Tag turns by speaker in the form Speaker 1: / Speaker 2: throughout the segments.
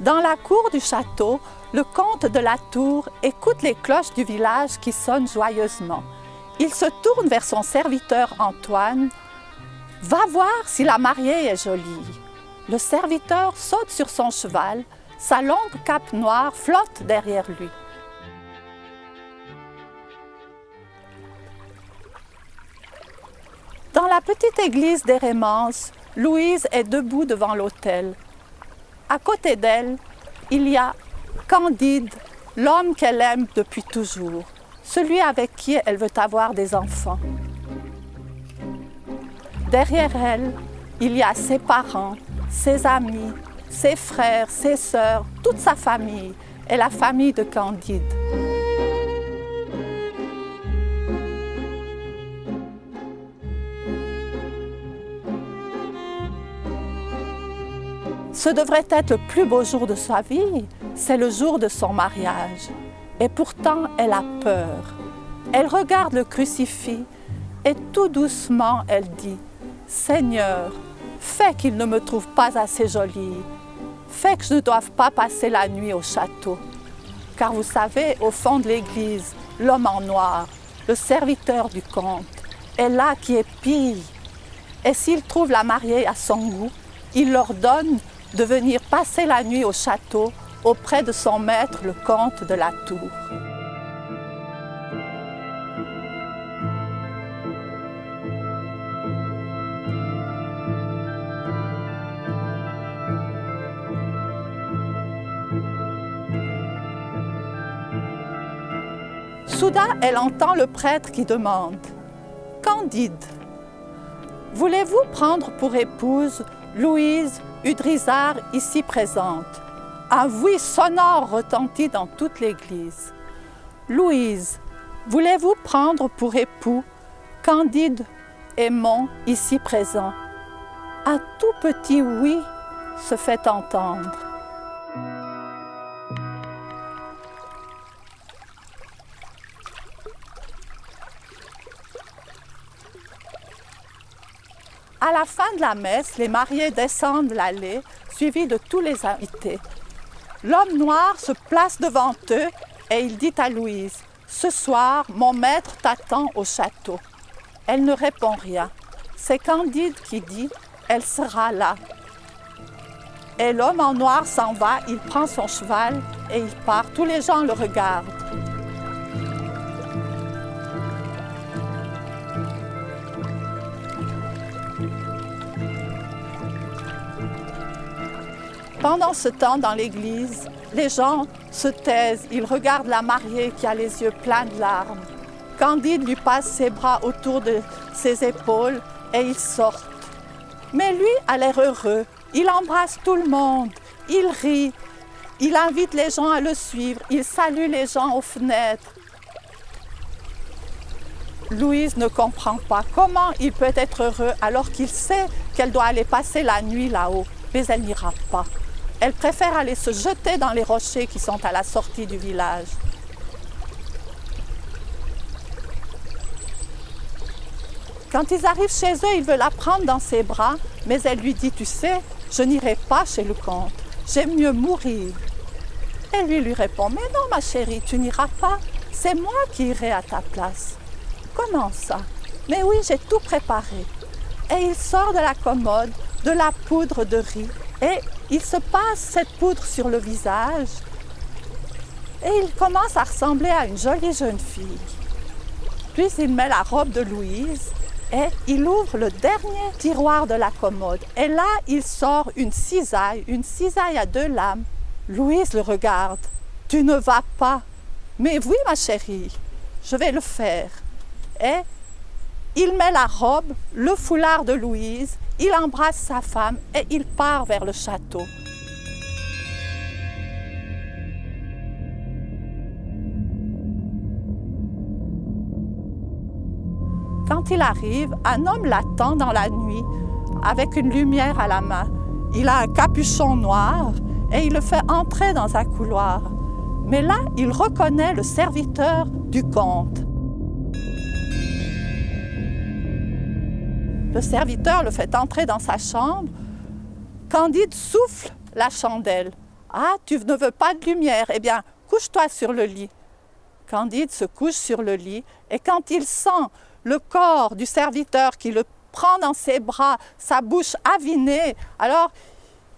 Speaker 1: Dans la cour du château, le comte de la Tour écoute les cloches du village qui sonnent joyeusement. Il se tourne vers son serviteur Antoine. « Va voir si la mariée est jolie. » Le serviteur saute sur son cheval, sa longue cape noire flotte derrière lui. Dans la petite église d'Hérémence, Louise est debout devant l'autel. À côté d'elle, il y a Candide, l'homme qu'elle aime depuis toujours, celui avec qui elle veut avoir des enfants. Derrière elle, il y a ses parents, ses amis, ses frères, ses sœurs, toute sa famille et la famille de Candide. Ce devrait être le plus beau jour de sa vie, c'est le jour de son mariage. Et pourtant, elle a peur. Elle regarde le crucifix et tout doucement, elle dit « Seigneur, fais qu'il ne me trouve pas assez jolie. Fais que je ne doive pas passer la nuit au château. » Car vous savez, au fond de l'église, l'homme en noir, le serviteur du comte, est là qui épie. Et s'il trouve la mariée à son goût, il leur donne de venir passer la nuit au château auprès de son maître, le comte de la Tour. Soudain, elle entend le prêtre qui demande « Candide, voulez-vous prendre pour épouse Louise Udrizard, ici présente ?» Un oui sonore retentit dans toute l'église. « Louise, voulez-vous prendre pour époux Candide Aymon, ici présent ?» Un tout petit oui se fait entendre. À la fin de la messe, les mariés descendent l'allée, suivis de tous les invités. L'homme noir se place devant eux et il dit à Louise « Ce soir, mon maître t'attend au château. » Elle ne répond rien. C'est Candide qui dit « Elle sera là. » Et l'homme en noir s'en va, il prend son cheval et il part. Tous les gens le regardent. Pendant ce temps, dans l'église, les gens se taisent, ils regardent la mariée qui a les yeux pleins de larmes. Candide lui passe ses bras autour de ses épaules et ils sortent. Mais lui a l'air heureux, il embrasse tout le monde, il rit, il invite les gens à le suivre, il salue les gens aux fenêtres. Louise ne comprend pas comment il peut être heureux alors qu'il sait qu'elle doit aller passer la nuit là-haut, mais elle n'ira pas. Elle préfère aller se jeter dans les rochers qui sont à la sortie du village. Quand ils arrivent chez eux, il veut la prendre dans ses bras, mais elle lui dit « Tu sais, je n'irai pas chez le comte, j'aime mieux mourir. » Et lui répond « Mais non, ma chérie, tu n'iras pas, c'est moi qui irai à ta place. » « Comment ça? »« Mais oui, j'ai tout préparé. » Et il sort de la commode de la poudre de riz et il se passe cette poudre sur le visage et il commence à ressembler à une jolie jeune fille. Puis il met la robe de Louise et il ouvre le dernier tiroir de la commode. Et là, il sort une cisaille à 2 lames. Louise le regarde. « Tu ne vas pas. »« Mais oui, ma chérie, je vais le faire. » Et il met la robe, le foulard de Louise, il embrasse sa femme et il part vers le château. Quand il arrive, un homme l'attend dans la nuit avec une lumière à la main. Il a un capuchon noir et il le fait entrer dans un couloir. Mais là, il reconnaît le serviteur du comte. Le serviteur le fait entrer dans sa chambre. Candide souffle la chandelle. Ah, tu ne veux pas de lumière? Eh bien, couche-toi sur le lit. Candide se couche sur le lit et quand il sent le corps du serviteur qui le prend dans ses bras, sa bouche avinée, alors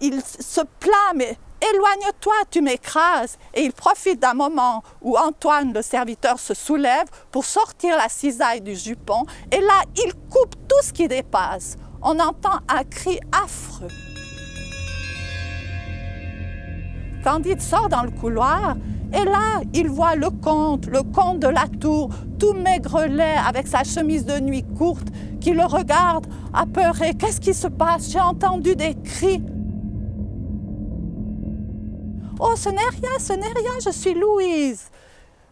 Speaker 1: il se plaint, mais éloigne-toi, tu m'écrases. Et il profite d'un moment où Antoine, le serviteur, se soulève pour sortir la cisaille du jupon. Et là, il coupe tout ce qui dépasse. On entend un cri affreux. Candide sort dans le couloir et là, il voit le comte de la tour, tout maigrelet avec sa chemise de nuit courte, qui le regarde apeuré. Qu'est-ce qui se passe? J'ai entendu des cris. Oh, ce n'est rien, je suis Louise.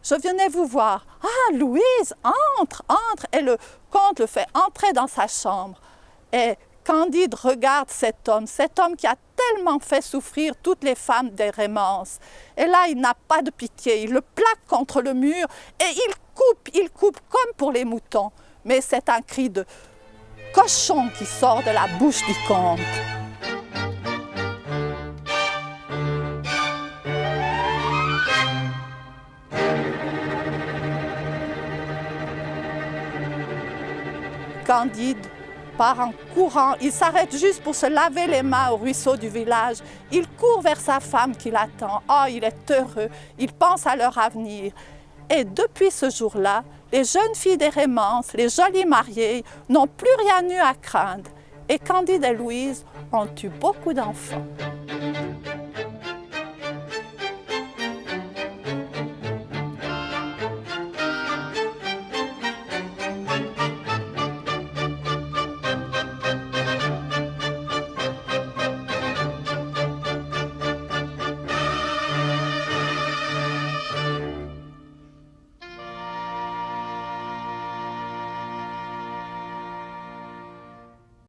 Speaker 1: Je venais vous voir. Ah, Louise, entre. Et le comte le fait entrer dans sa chambre. Et Candide regarde cet homme qui a tellement fait souffrir toutes les femmes des Rémances. Et là, il n'a pas de pitié, il le plaque contre le mur et il coupe comme pour les moutons. Mais c'est un cri de cochon qui sort de la bouche du comte. Candide part en courant, il s'arrête juste pour se laver les mains au ruisseau du village. Il court vers sa femme qui l'attend. Oh, il est heureux, il pense à leur avenir. Et depuis ce jour-là, les jeunes filles des Rémances, les jolies mariées, n'ont plus rien eu à craindre. Et Candide et Louise ont eu beaucoup d'enfants.